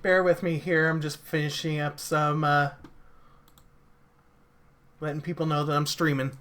Bear with me here. I'm just finishing up some, letting people know that I'm streaming.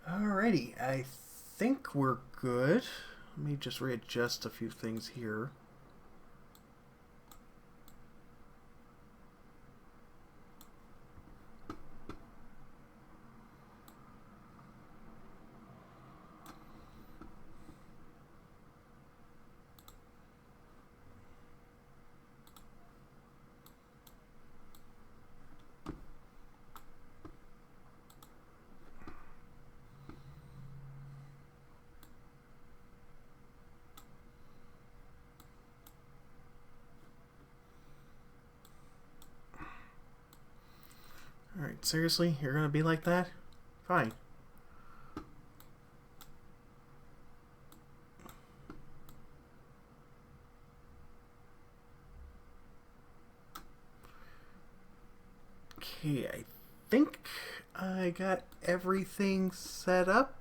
Alrighty, I think we're good. Let me just readjust a few things here. Alright, seriously? You're gonna be like that? Fine. Okay, I think I got everything set up.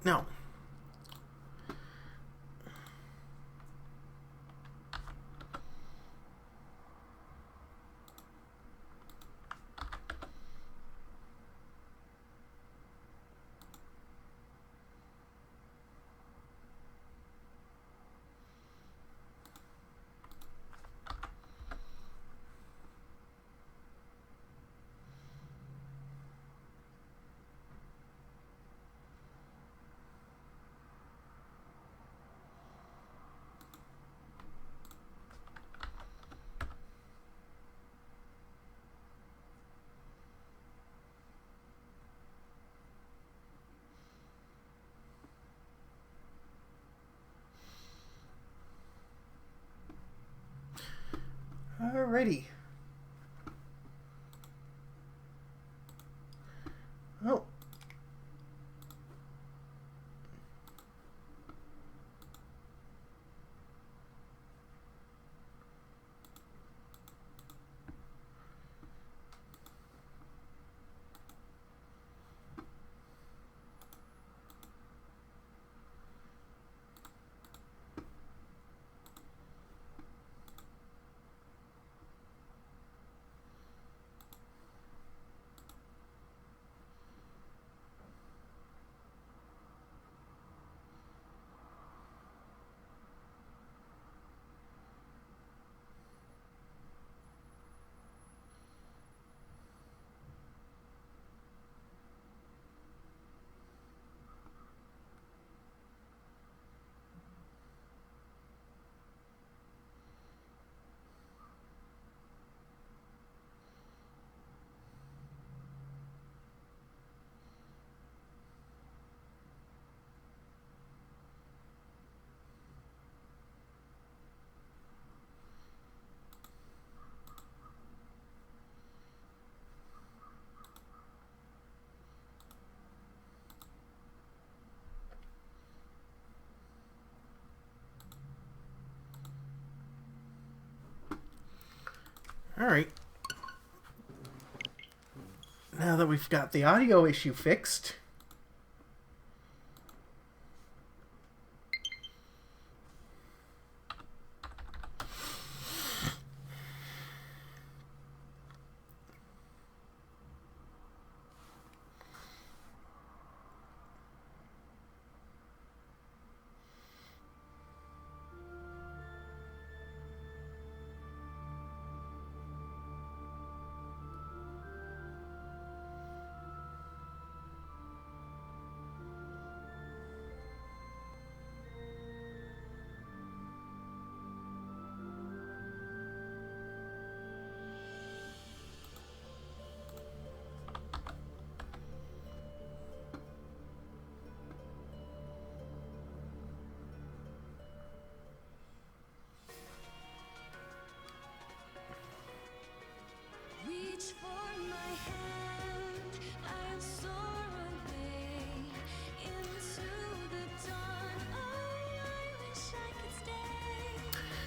No. Alrighty. Oh. Alright. Now that we've got the audio issue fixed,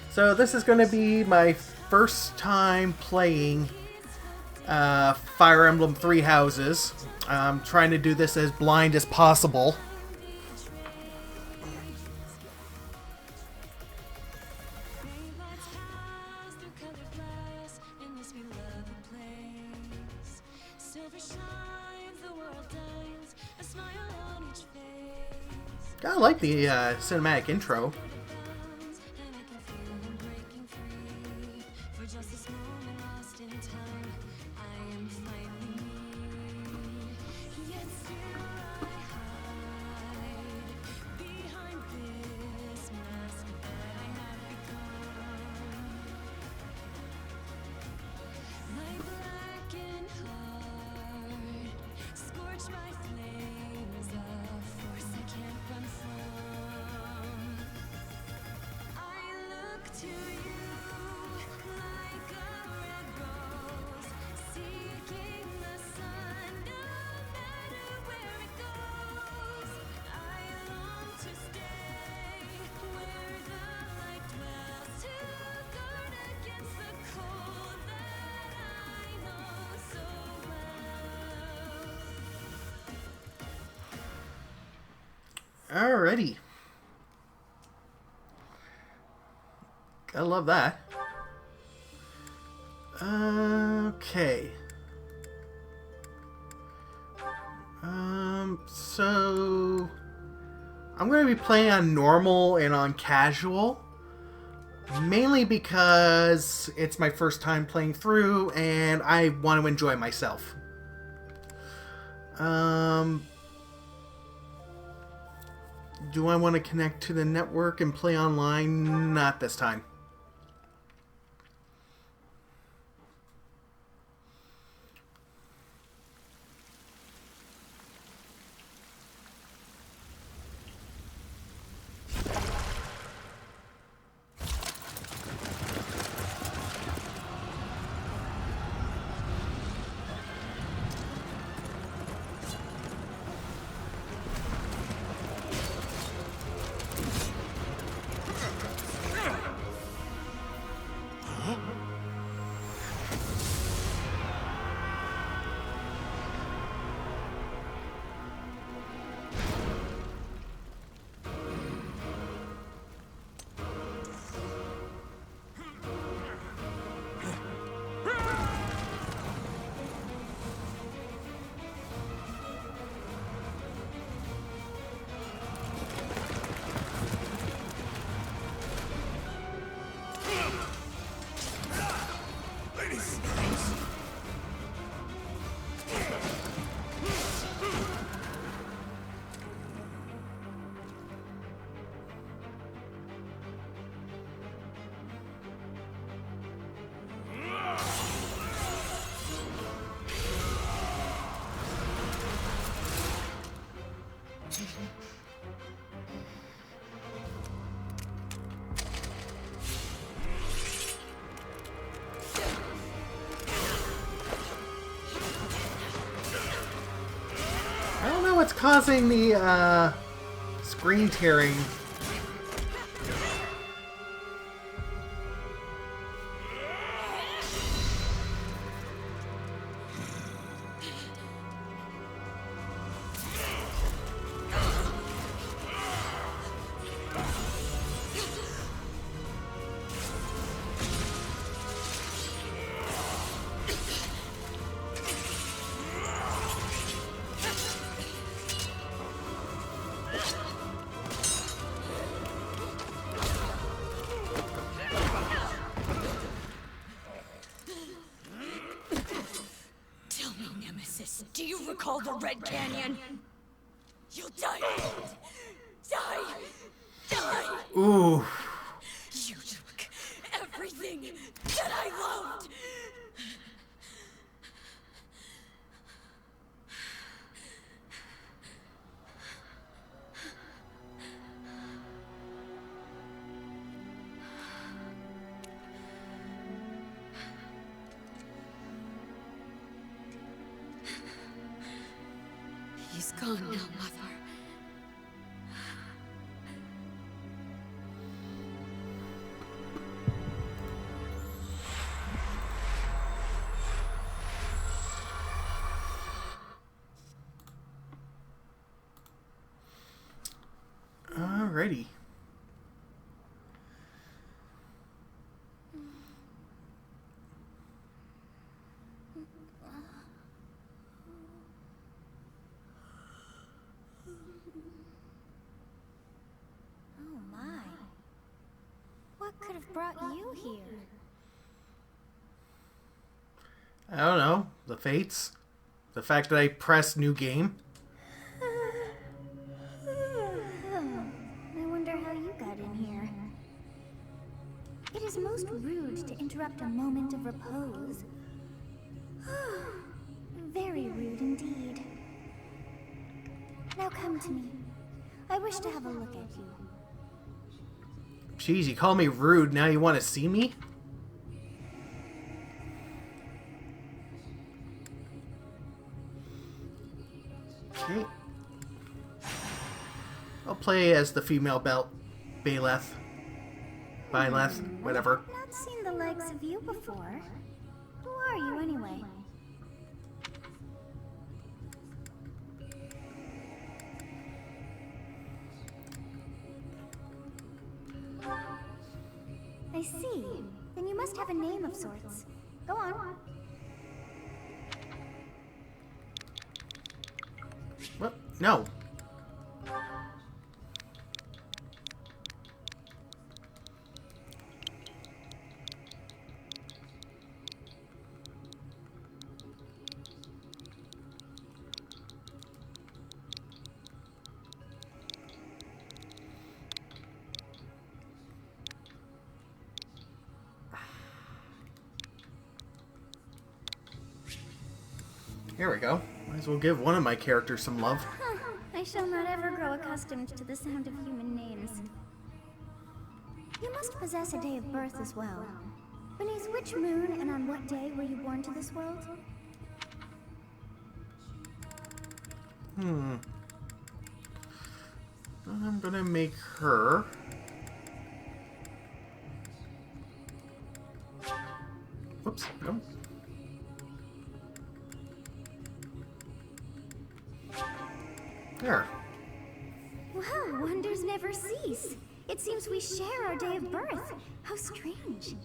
so this is going to be my first time playing Fire Emblem Three Houses. I'm trying to do this as blind as possible. I like the cinematic intro. Alrighty. I love that. Okay. So I'm going to be playing on normal and on casual, mainly because it's my first time playing through and I want to enjoy myself. Do I want to connect to the network and play online? Not this time. I don't know what's causing the screen tearing. Do you recall the Red Canyon? You'll die. Die. Die. Ooh. You took everything that I loved. He's gone now, Mother. Alrighty. What could have brought you here? I don't know. The fates? The fact that I pressed new game? I wonder how you got in here. It is most rude to interrupt a moment of repose. Very rude indeed. Now come to me. I wish to have a look at you. Jeez, you call me rude, now you want to see me? Okay. I'll play as the female belt. Byleth. Whatever. I've not seen the likes of you before. Who are you anyway? I see. Then you must have a name of sorts. Go on. What? No. Here we go. Might as well give one of my characters some love. Huh. I shall not ever grow accustomed to the sound of human names. You must possess a day of birth as well. Beneath which moon and on what day were you born to this world? I'm gonna make her. Whoops, no. There. Wow, wonders never cease. It seems we share our day of birth. How strange.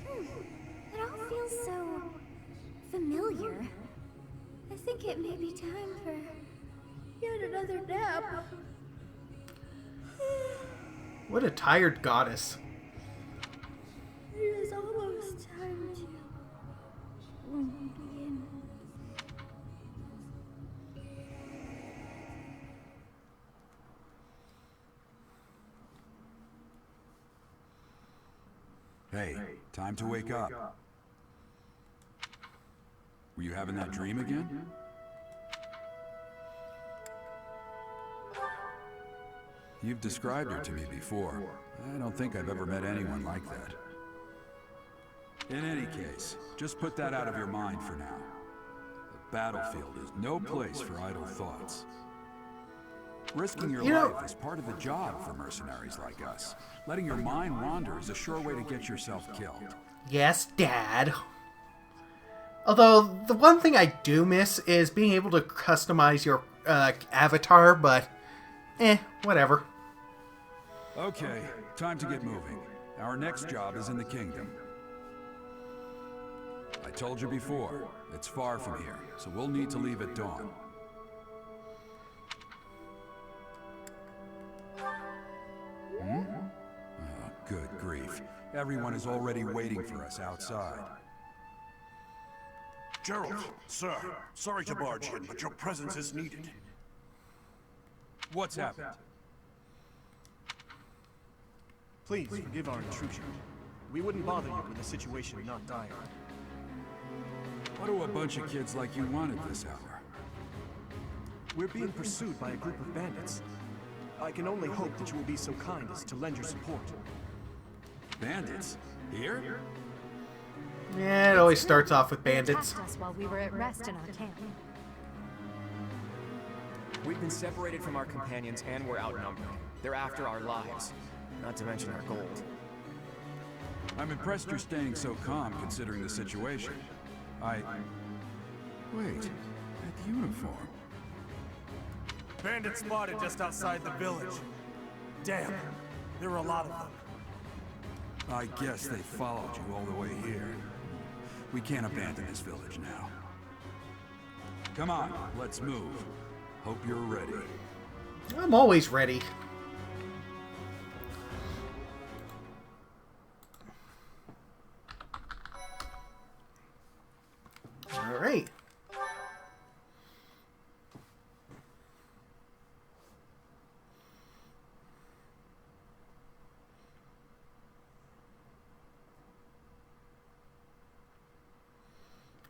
It all feels so familiar. I think it may be time for yet another nap. What a tired goddess. It is almost time to begin. Hey, time to wake up. Were you having that dream again? You've described her to me before. I don't think I've ever met anyone like that. In any case, just put that out of your mind for now. The battlefield is no place for idle thoughts. Risking your life is part of the job for mercenaries like us. Letting your mind wander is a sure way to get yourself killed. Yes, Dad. Although, the one thing I do miss is being able to customize your avatar, but whatever. Okay, time to get moving. Our next job is in the kingdom. I told you before, it's far from here, so we'll need to leave at dawn. Oh, good grief. Everyone is already waiting for us outside. Gerald, sir, sorry to barge in, but your presence is needed. What's happened? Please forgive our intrusion. We wouldn't bother you with a situation not dire. What do a bunch of kids like you want at this hour? We're being pursued by a group of bandits. I can only hope that you will be so kind as to lend your support. Bandits? Here? Yeah, it always starts off with bandits. They attacked us while we were at rest in our camp. We've been separated from our companions and we're outnumbered. They're after our lives, not to mention our gold. I'm impressed you're staying so calm considering the situation. Wait, that uniform. Bandits spotted just outside the village. Damn, there were a lot of them. I guess they followed you all the way here. We can't abandon this village now. Come on, let's move. Hope you're ready. I'm always ready. All right.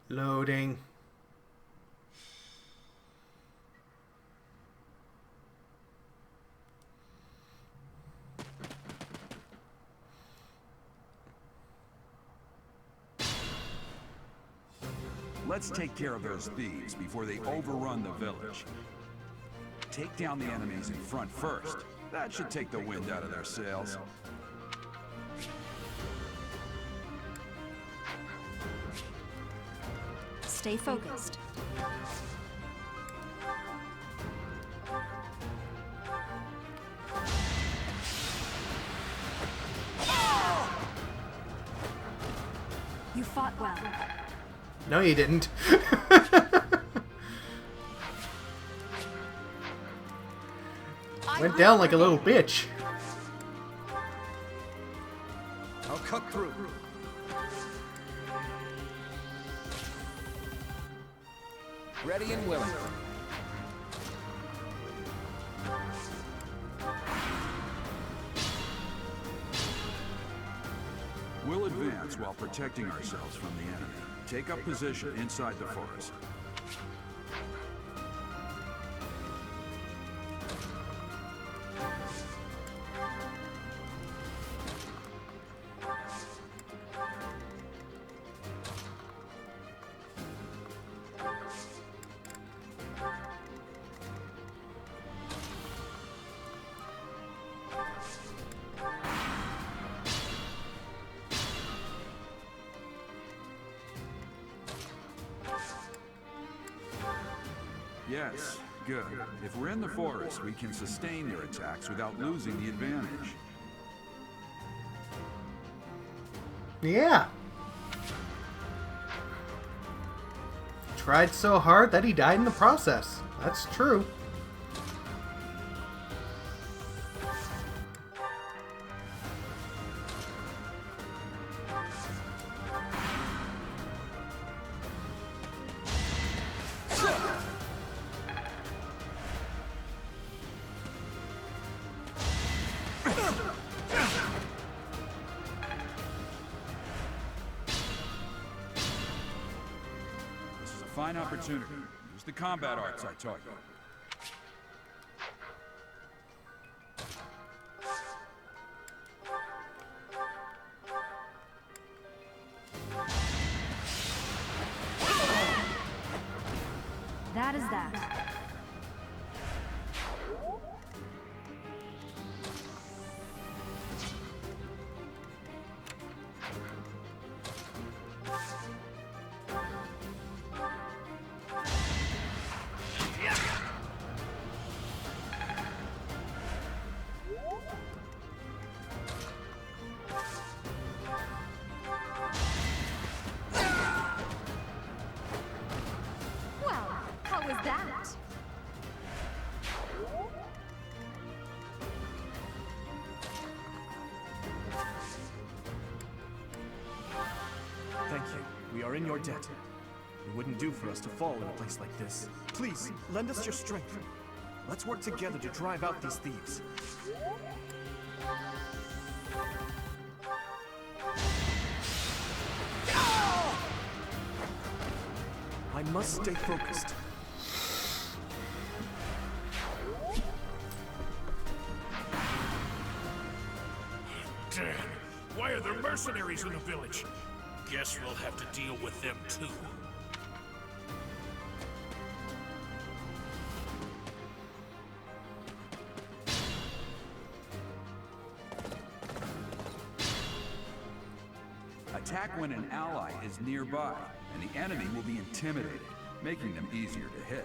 Loading. Let's take care of those thieves before they overrun the village. Take down the enemies in front first. That should take the wind out of their sails. Stay focused. You fought well. No, you didn't. Went down like a little bitch. I'll cut through. Ready and willing. We'll advance while protecting ourselves from the enemy. Take up position inside the forest. Yes, good. If we're in the forest, we can sustain their attacks without losing the advantage. Yeah. Tried so hard that he died in the process. That's true. Fine opportunity. Use the combat arts I taught you. That is that. Well, how was that? Thank you. We are in your debt. It wouldn't do for us to fall in a place like this. Please, lend us your strength. Let's work together to drive out these thieves. I must stay focused. Damn. Why are there mercenaries in the village? Guess we'll have to deal with them too. Attack when an ally is nearby, and the enemy will be intimidated, making them easier to hit.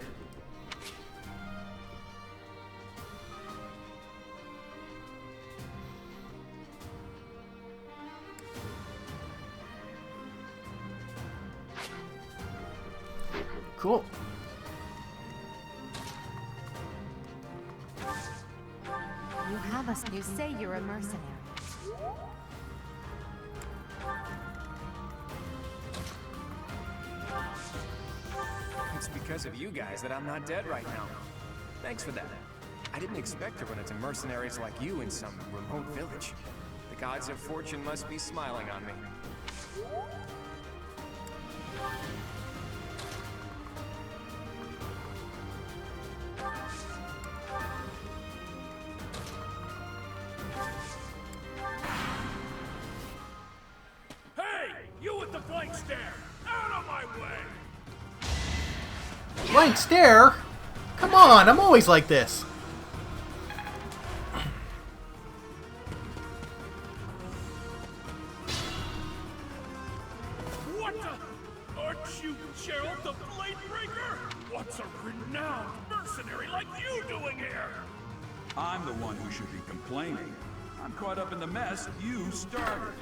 Cool. You have us. You say you're a mercenary. It's because of you guys that I'm not dead right now. Thanks for that. I didn't expect to run into mercenaries like you in some remote village. The gods of fortune must be smiling on me. Hey! You with the blank stare! Out of my way! Blank stare? Come on, I'm always like this. What the? Aren't you Gerald the Bladebreaker? What's a renowned mercenary like you doing here? I'm the one who should be complaining. I'm caught up in the mess you started.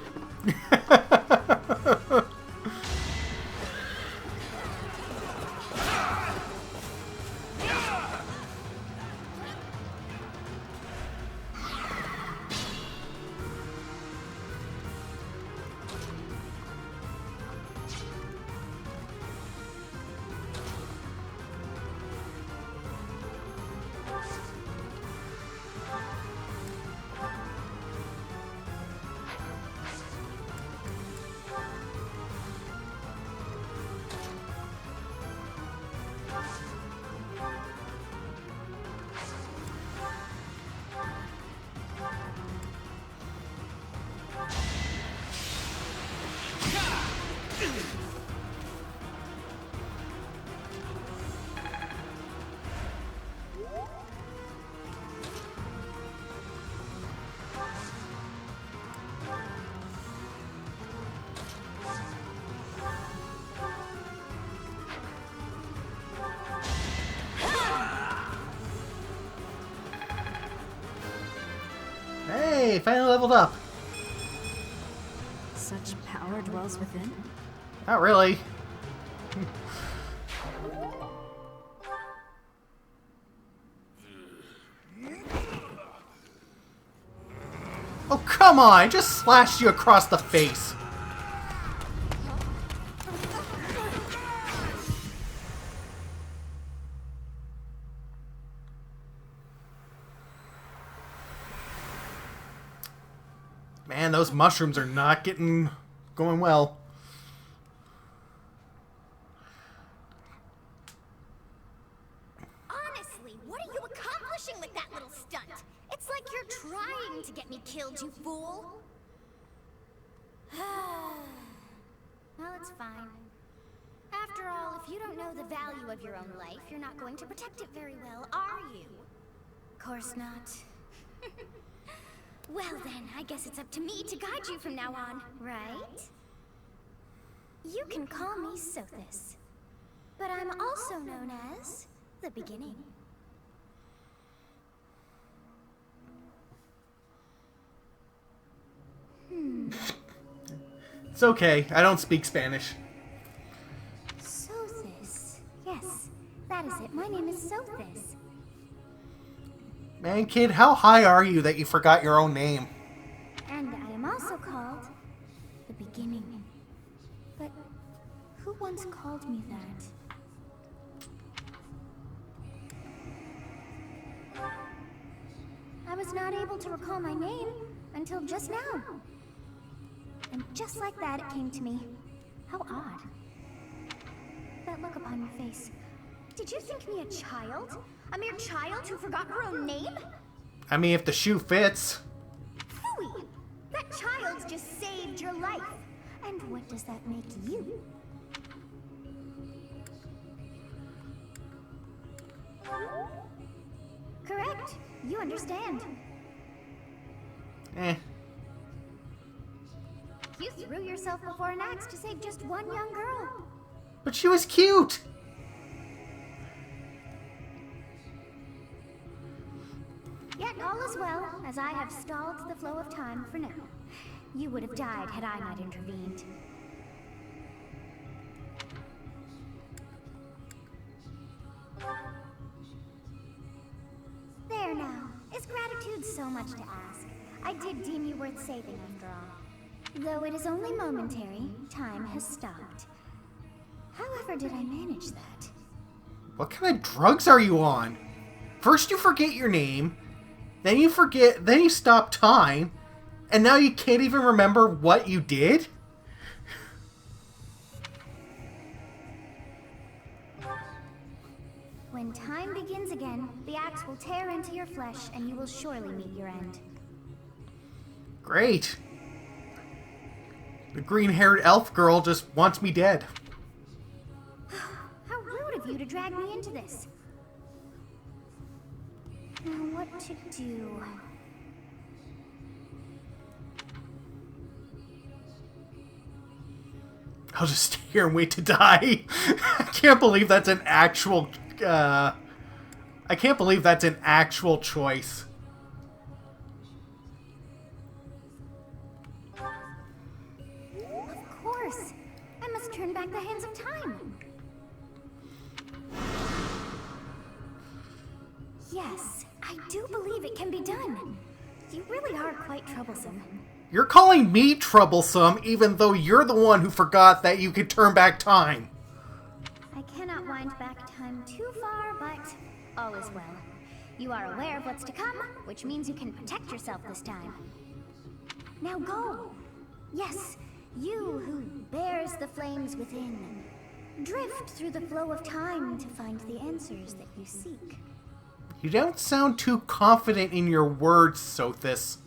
Yay! Finally leveled up. Such power dwells within. Not really. Oh, come on! I just slashed you across the face. Man, those mushrooms are not going well. Honestly, what are you accomplishing with that little stunt? It's like you're trying to get me killed, you fool. Well, it's fine. After all, if you don't know the value of your own life, you're not going to protect it very well, are you? Of course not. Well then, I guess it's up to me to guide you from now on, right? You can call me Sothis, but I'm also known as the Beginning. It's okay. I don't speak Spanish. Sothis. Yes, that is it. My name is Sothis. Man, kid, how high are you that you forgot your own name? And I am also called the Beginning. But who once called me that? I was not able to recall my name until just now. And just like that, it came to me. How odd. That look upon your face. Did you think me a child? A mere child who forgot her own name? I mean, if the shoe fits. Phooey! That child's just saved your life. And what does that make you? Correct. You understand. Eh. You threw yourself before an axe to save just one young girl. But she was cute! Yet all is well, as I have stalled the flow of time for now. You would have died had I not intervened. There now. Is gratitude so much to ask? I did deem you worth saving after all. Though it is only momentary, time has stopped. However did I manage that? What kind of drugs are you on? First you forget your name, then you stop time, and now you can't even remember what you did? When time begins again, the axe will tear into your flesh, and you will surely meet your end. Great. The green-haired elf girl just wants me dead. How rude of you to drag me into this. Now what to do? I'll just stay here and wait to die. I can't believe that's an actual... I can't believe that's an actual choice. Of course. I must turn back the hands of time. Yes, I do believe it can be done. You really are quite troublesome. You're calling me troublesome even though you're the one who forgot that you could turn back time. I cannot wind back time too far, but all is well. You are aware of what's to come, which means you can protect yourself this time. Now go! Yes, you who bears the flames within. Drift through the flow of time to find the answers that you seek. You don't sound too confident in your words, Sothis.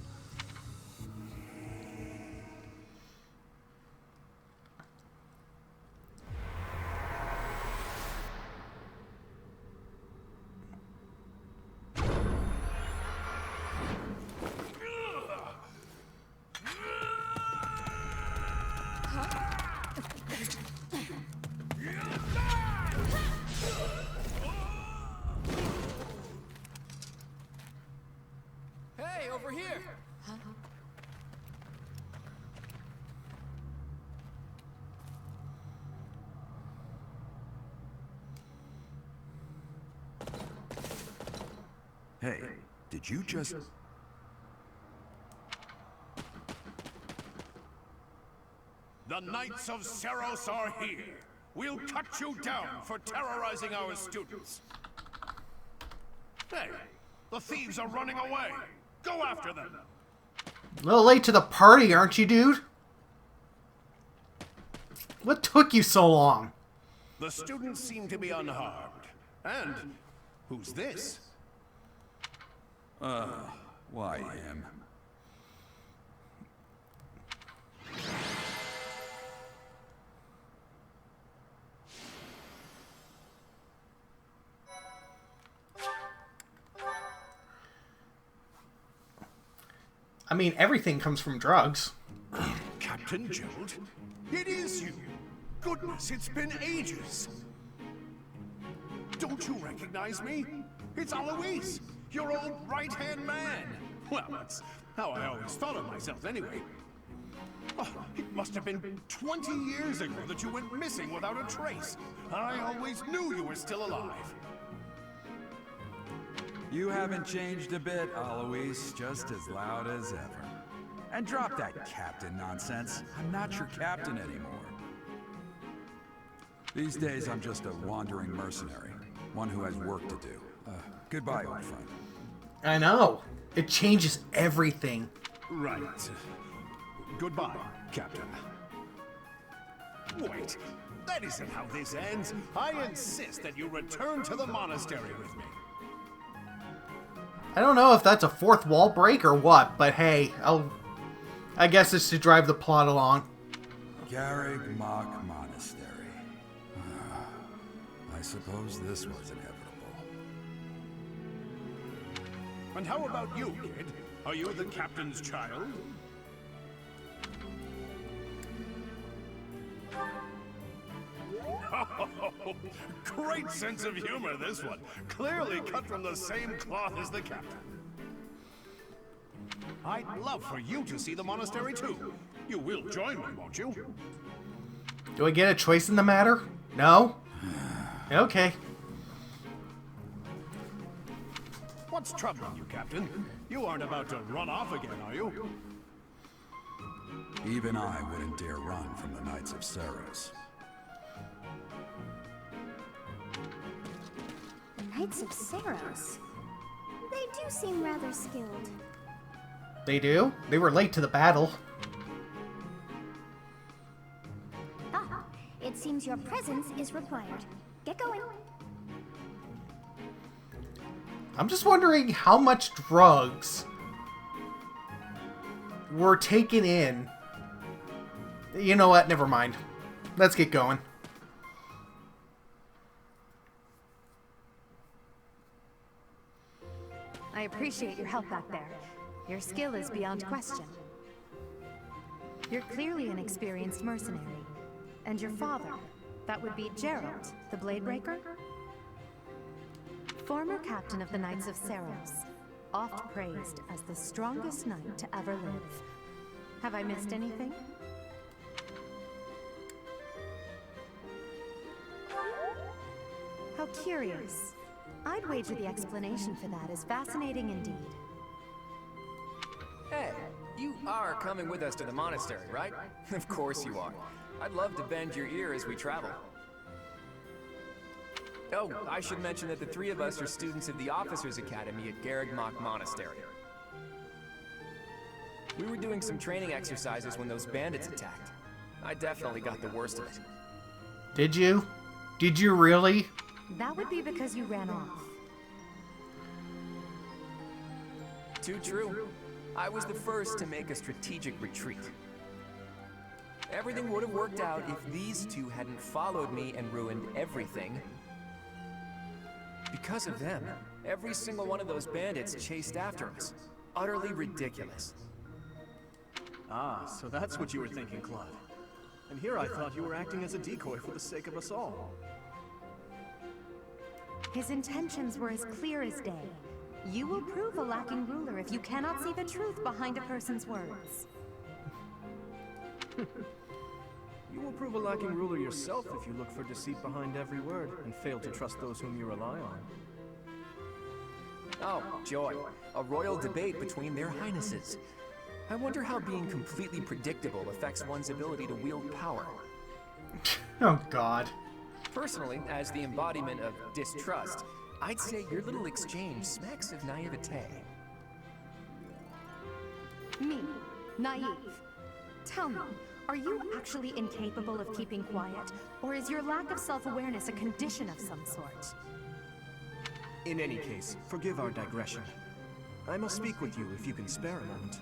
here! Hey, did you just... The Knights of Seros are here. We'll cut you down for terrorizing our students. Hey, the thieves are running away. Go after them. A little late to the party, aren't you, dude? What took you so long? The students seem to be unharmed. And who's this? Why him? I mean, everything comes from drugs. Captain Gerald? It is you. Goodness, it's been ages. Don't you recognize me? It's Alois, your old right-hand man. Well, that's how I always thought of myself anyway. Oh, it must have been 20 years ago that you went missing without a trace. I always knew you were still alive. You haven't changed a bit, Alois. Just as loud as ever. And drop that captain nonsense. I'm not your captain anymore. These days, I'm just a wandering mercenary. One who has work to do. Goodbye, old friend. I know. It changes everything. Right. Goodbye, Captain. Wait, that isn't how this ends. I insist that you return to the monastery with me. I don't know if that's a fourth wall break or what, but hey, I guess it's to drive the plot along. Garrig Mach Monastery. I suppose this was inevitable. And how about you, kid? Are you the captain's child? Oh, great sense of humor, this one. Clearly cut from the same cloth as the captain. I'd love for you to see the monastery too. You will join me, won't you? Do I get a choice in the matter? No? Okay. What's troubling you, Captain? You aren't about to run off again, are you? Even I wouldn't dare run from the Knights of Seros. The Knights of Seros? They do seem rather skilled. They do? They were late to the battle. Ah, it seems your presence is required. Get going. I'm just wondering how much drugs were taken in. You know what? Never mind. Let's get going. I appreciate your help back there. Your skill is beyond question. You're clearly an experienced mercenary. And your father, that would be Gerald, the Bladebreaker? Former captain of the Knights of Seros, oft praised as the strongest knight to ever live. Have I missed anything? How curious. I'd wager the explanation for that is fascinating indeed. Hey, you are coming with us to the monastery, right? Of course you are. I'd love to bend your ear as we travel. Oh, I should mention that the three of us are students of the Officers' Academy at Garrig Mach Monastery. We were doing some training exercises when those bandits attacked. I definitely got the worst of it. Did you? Did you really? That would be because you ran off. Too true. I was the first to make a strategic retreat. Everything would have worked out if these two hadn't followed me and ruined everything. Because of them, every single one of those bandits chased after us. Utterly ridiculous. Ah, so that's what you were thinking, Claude. And here I thought you were acting as a decoy for the sake of us all. His intentions were as clear as day. You will prove a lacking ruler if you cannot see the truth behind a person's words. You will prove a lacking ruler yourself if you look for deceit behind every word and fail to trust those whom you rely on. Oh, joy. A royal debate between their highnesses. I wonder how being completely predictable affects one's ability to wield power. Oh, God. Personally, as the embodiment of distrust, I'd say your little exchange smacks of naivete. Me, naive. Tell me, are you actually incapable of keeping quiet, or is your lack of self-awareness a condition of some sort? In any case, forgive our digression. I must speak with you if you can spare a moment.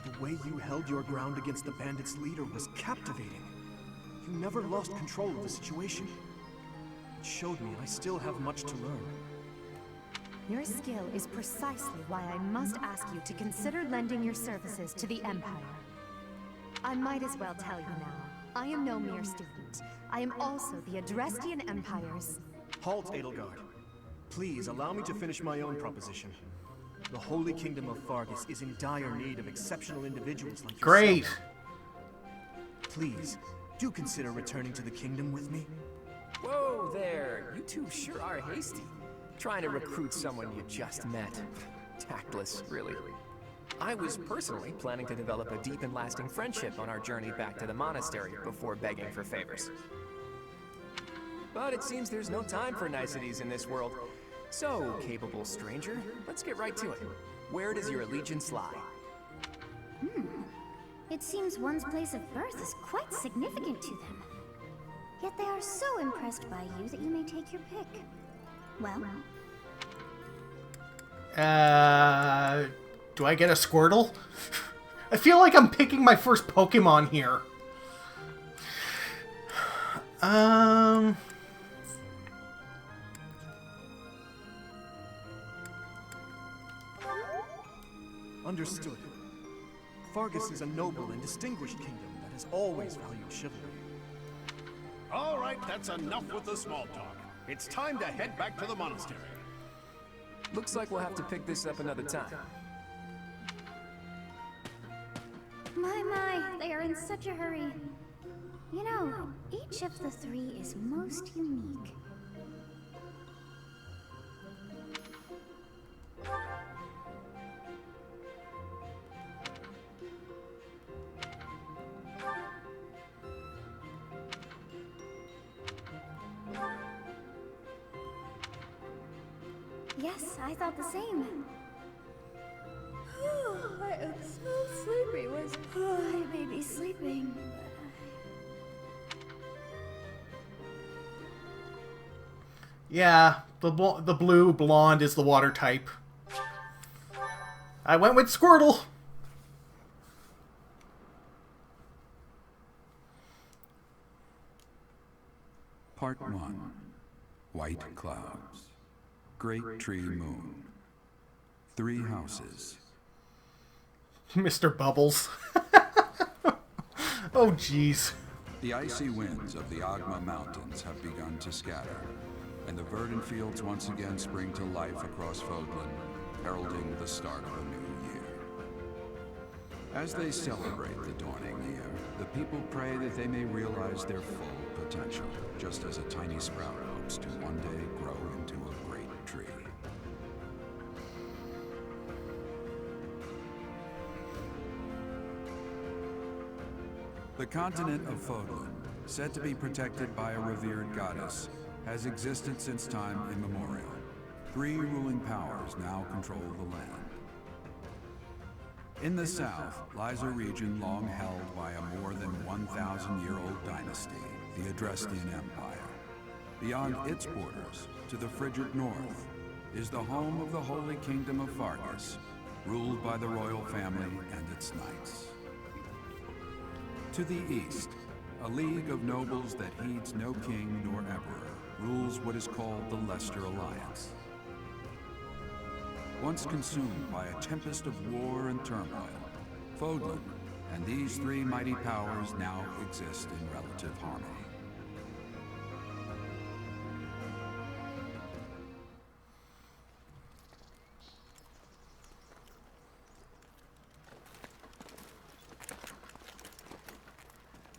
The way you held your ground against the Bandits' leader was captivating. You never lost control of the situation. It showed me I still have much to learn. Your skill is precisely why I must ask you to consider lending your services to the Empire. I might as well tell you now, I am no mere student. I am also the Adrestian Empire's... Halt, Edelgard. Please allow me to finish my own proposition. The Holy Kingdom of Fargus is in dire need of exceptional individuals like yourself. Great. Please, do consider returning to the kingdom with me. Whoa there, you two sure are hasty. Trying to recruit someone you just met. Tactless, really. I was personally planning to develop a deep and lasting friendship on our journey back to the monastery before begging for favors. But it seems there's no time for niceties in this world. So, capable stranger, let's get right to it. Where does your allegiance lie? It seems one's place of birth is quite significant to them. Yet they are so impressed by you that you may take your pick. Well, do I get a Squirtle? I feel like I'm picking my first Pokemon here. Understood. Fargus is a noble and distinguished kingdom that has always valued chivalry. All right, that's enough with the small talk. It's time to head back to the monastery. Looks like we'll have to pick this up another time. my, they are in such a hurry. You know, each of the three is most unique. Yes, I thought the same. I am so sleepy. I may be sleeping. Yeah, the blue blonde is the water type. I went with Squirtle. Part 1. White clouds. Great tree moon. 3 houses. Mr. Bubbles. Oh, jeez. The icy winds of the Agma Mountains have begun to scatter, and the verdant fields once again spring to life across Fodlan, heralding the start of a new year. As they celebrate the dawning year, the people pray that they may realize their full potential, just as a tiny sprout hopes to one day grow into a great tree. The continent of Fodlan, said to be protected by a revered goddess, has existed since time immemorial. 3 ruling powers now control the land. In the south lies a region long held by a more than 1,000-year-old dynasty, the Adrestian Empire. Beyond its borders, to the frigid north, is the home of the Holy Kingdom of Fargus, ruled by the royal family and its knights. To the east, a league of nobles that heeds no king nor emperor rules what is called the Leicester Alliance. Once consumed by a tempest of war and turmoil, Fodlan and these 3 mighty powers now exist in relative harmony.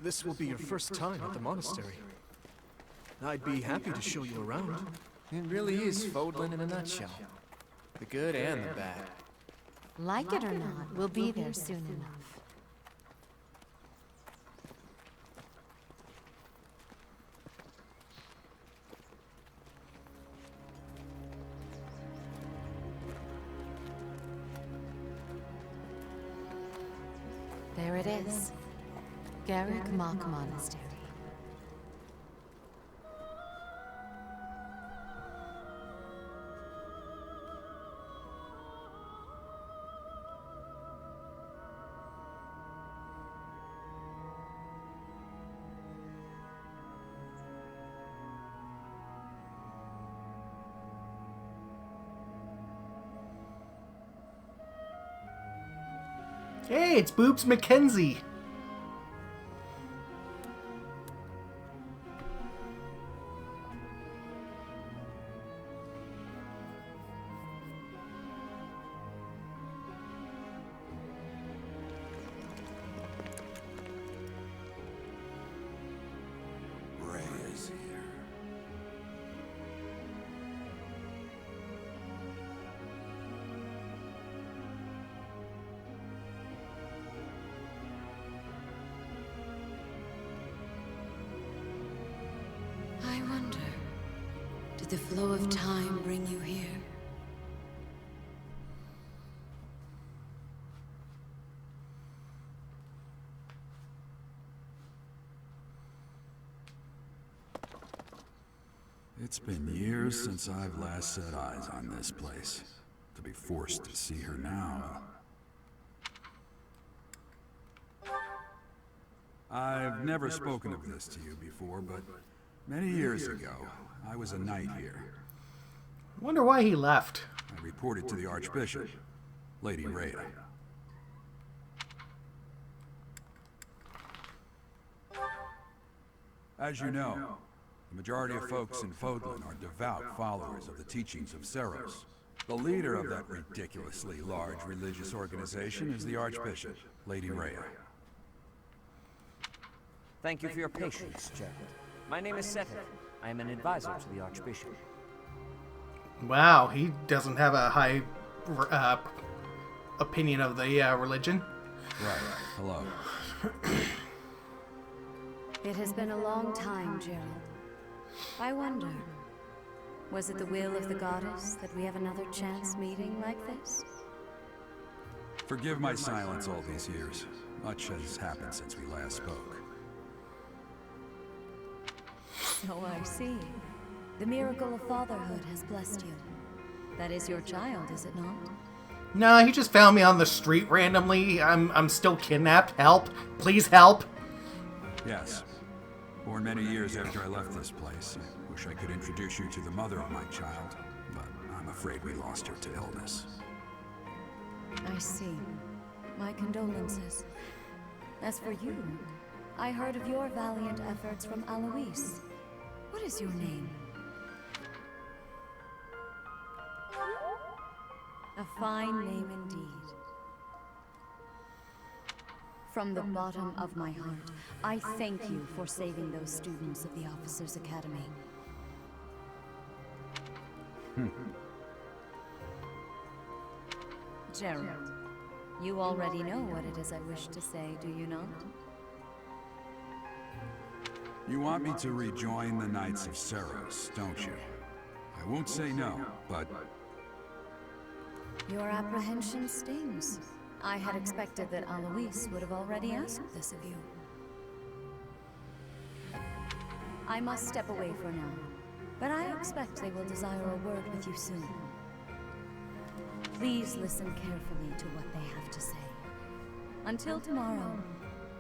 this will be your first time at the monastery. I'd be happy to show you around. It really is Fodlan in a nutshell. The good and the bad. Like it or not, we'll be there soon enough. There it is. Garrick Mock Monastery. Hey, it's Boobs Mackenzie. Ray is here. I wonder, did the flow of time bring you here? It's been years since I've last set eyes on this place. To be forced to see her now. I've never spoken of this to you before, but many years ago, I was a knight here. Wonder why he left. I reported to the Archbishop, Lady Rhea. As you know, the majority of folks in Fodlan are devout followers of the teachings of Seros. The leader of that ridiculously large religious organization is the Archbishop, Lady Rhea. Thank you for your patience, Gerald. My name is Seth. I am an advisor to the Archbishop. Wow, he doesn't have a high opinion of the religion. Right. Hello. It has been a long time, Gerald. I wonder, was it the will of the goddess that we have another chance meeting like this? Forgive my silence all these years. Much has happened since we last spoke. So I see. The miracle of fatherhood has blessed you. That is your child, is it not? No, he just found me on the street randomly. I'm still kidnapped. Help. Please help. Yes. Born many years after I left this place. I wish I could introduce you to the mother of my child, but I'm afraid we lost her to illness. I see. My condolences. As for you, I heard of your valiant efforts from Alois. What is your name? A fine name indeed. From the bottom of my heart, I thank you for saving those students of the Officers' Academy. Gerald, you already know what it is I wish to say, do you not? You want me to rejoin the Knights of Seros, don't you? I won't say no, but... Your apprehension stings. I had expected that Alois would have already asked this of you. I must step away for now, but I expect they will desire a word with you soon. Please listen carefully to what they have to say. Until tomorrow,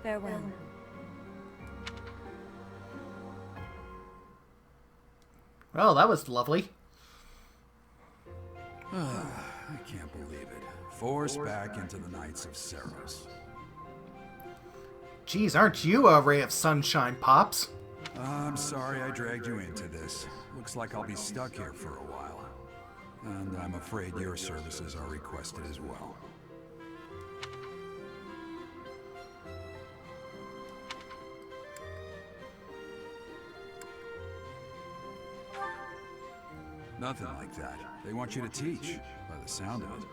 farewell. Well, that was lovely. I can't believe it. Forced back into the Knights of Seros. Geez, aren't you a ray of sunshine, Pops? I'm sorry I dragged you into this. Looks like I'll be stuck here for a while. And I'm afraid your services are requested as well. Nothing like that. They want you to teach, by the sound of it.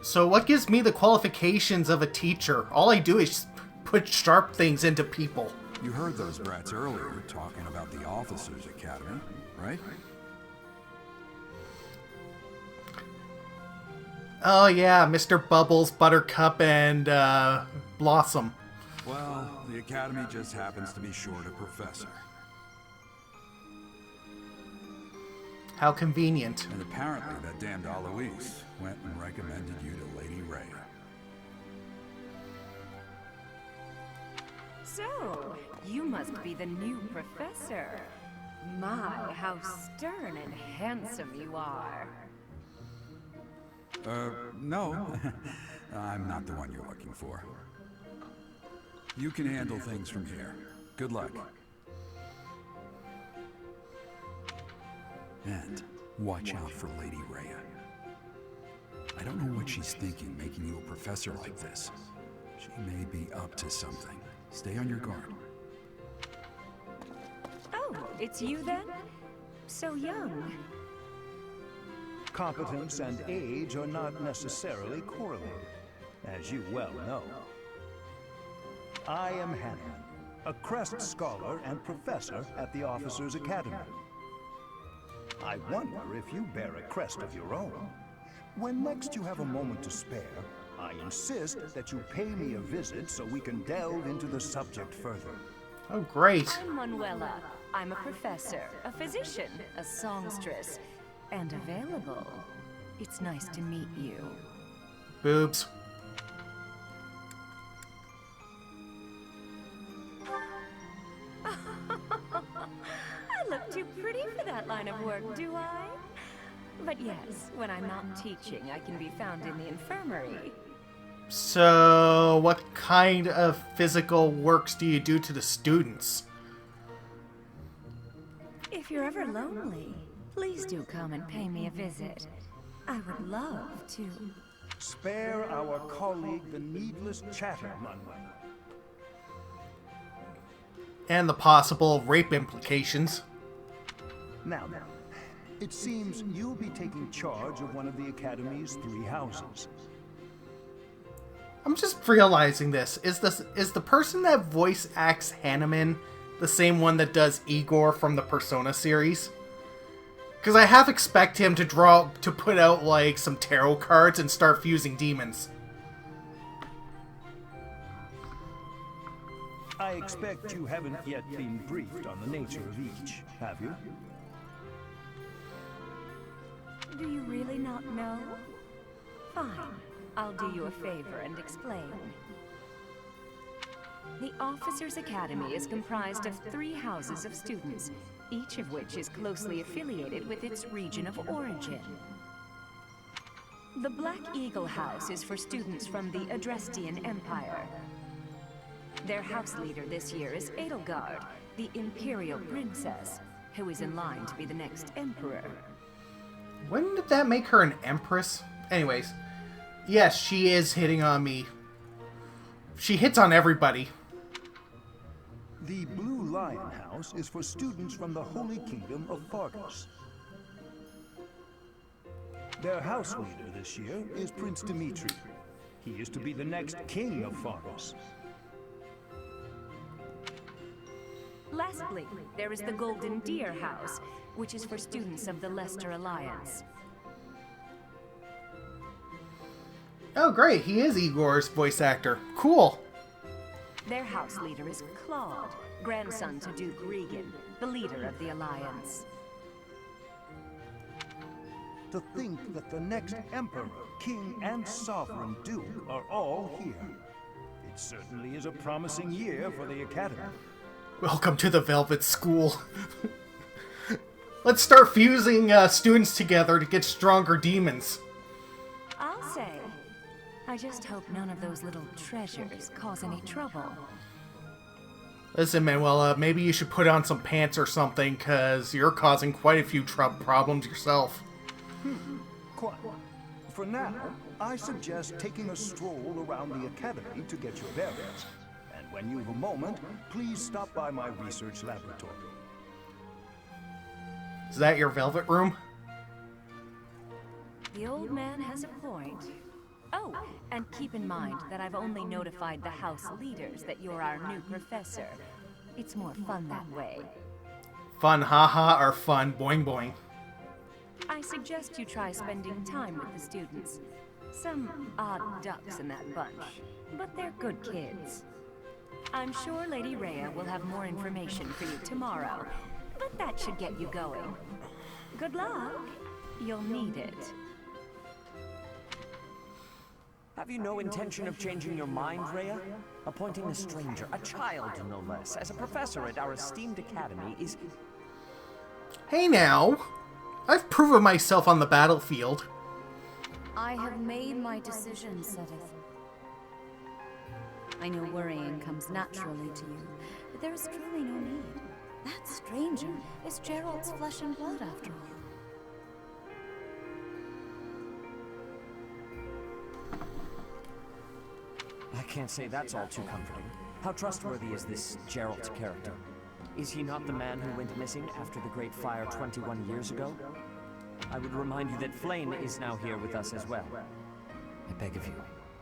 So what gives me the qualifications of a teacher? All I do is put sharp things into people. You heard those brats earlier talking about the Officers' Academy, right? Oh yeah, Mr. Bubbles, Buttercup, and Blossom. Well, the Academy just happens to be short a professor. How convenient. And apparently that damned Alois went and recommended you to Lady Rhea. So, you must be the new professor. My, how stern and handsome you are. No. I'm not the one you're looking for. You can handle things from here. Good luck. And watch out for Lady Rhea. I don't know what she's thinking making you a professor like this. She may be up to something. Stay on your guard. Oh, it's you then? So young. Competence and age are not necessarily correlated, as you well know. I am Hanuman, a Crest Scholar and Professor at the Officers' Academy. I wonder if you bear a crest of your own. When next you have a moment to spare, I insist that you pay me a visit so we can delve into the subject further. Oh, great. I'm Manuela. I'm a professor, a physician, a songstress, and available. It's nice to meet you. Boobs. I look too pretty for that line of work, do I? But yes, when I'm not teaching, I can be found in the infirmary. So, what kind of physical works do you do to the students? If you're ever lonely, please do come and pay me a visit. I would love to. Spare our colleague the needless chatter, Manuela. And the possible rape implications. Now, it seems you'll be taking charge of one of the Academy's 3 houses. I'm just realizing this. Is the person that voice acts Hanuman the same one that does Igor from the Persona series? Because I half expect him to put out like some tarot cards and start fusing demons. I expect you haven't yet been briefed on the nature of each, have you? Do you really not know? Fine. I'll do you a favor and explain. The Officers' Academy is comprised of 3 houses of students, each of which is closely affiliated with its region of origin. The Black Eagle House is for students from the Adrestian Empire. Their house leader this year is Edelgard, the Imperial Princess, who is in line to be the next Emperor. When did that make her an Empress? Anyways, yes, she is hitting on me. She hits on everybody. The Blue Lion House is for students from the Holy Kingdom of Fargus. Their house leader this year is Prince Dimitri. He is to be the next king of Fargus. Lastly, there is the Golden Deer House, which is for students of the Leicester Alliance. Oh great, he is Igor's voice actor. Cool. Their house leader is Claude, grandson to Duke Regan, the leader of the Alliance. To think that the next Emperor, King, and Sovereign Duke are all here. It certainly is a promising year for the Academy. Welcome to the Velvet School. Let's start fusing students together to get stronger demons. I'll say. I just hope none of those little treasures cause any trouble. Listen, Manuela, maybe you should put on some pants or something, because you're causing quite a few problems yourself. Quite. For now, I suggest taking a stroll around the Academy to get your bearings. And when you've a moment, please stop by my research laboratory. Is that your velvet room? The old man has a point. Oh, and keep in mind that I've only notified the house leaders that you're our new professor. It's more fun that way. Fun haha or fun boing boing? I suggest you try spending time with the students. Some odd ducks in that bunch, but they're good kids. I'm sure Lady Rhea will have more information for you tomorrow, but that should get you going. Good luck. You'll need it. Have you no intention of changing your mind, Rhea? Appointing a stranger, a child no less, as a professor at our esteemed academy is... Hey now! I've proven myself on the battlefield. I have made my decision, Sedith. I know worrying comes naturally to you, but there is truly no need. That stranger is Gerald's flesh and blood, after all. I can't say that's all too comforting. How trustworthy is this Gerald character? Is he not the man who went missing after the Great Fire 21 years ago? I would remind you that Flame is now here with us as well. I beg of you,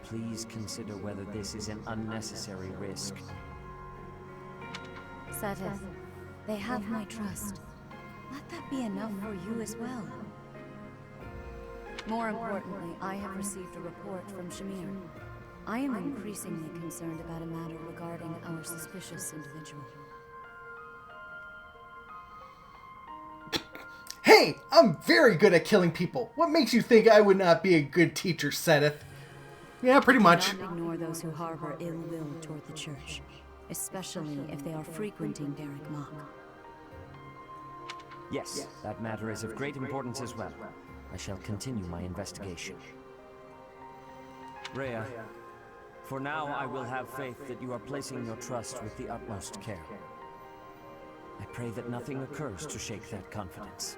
please consider whether this is an unnecessary risk. Sedith, they have my trust. Let that be enough for you as well. More importantly, I have received a report from Shamir. I am increasingly concerned about a matter regarding our suspicious individual. Hey! I'm very good at killing people! What makes you think I would not be a good teacher, Sedith? Yeah, pretty much. Do not ignore those who harbor ill will toward the church, especially if they are frequenting Derek Mock. Yes, that matter is of great importance as well. I shall continue my investigation. Rhea, for now I will have faith that you are placing your trust with the utmost care. I pray that nothing occurs to shake that confidence.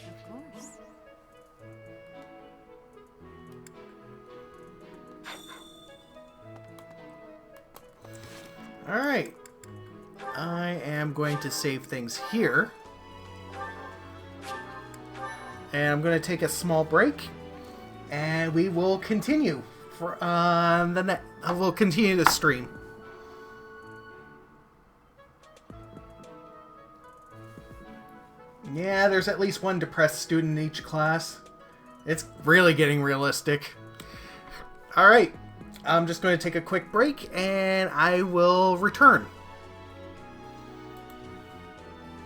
Of course. Alright. I am going to save things here. And I'm going to take a small break. And we will continue for we'll continue the stream. Yeah, there's at least one depressed student in each class. It's really getting realistic. Alright, I'm just going to take a quick break and I will return.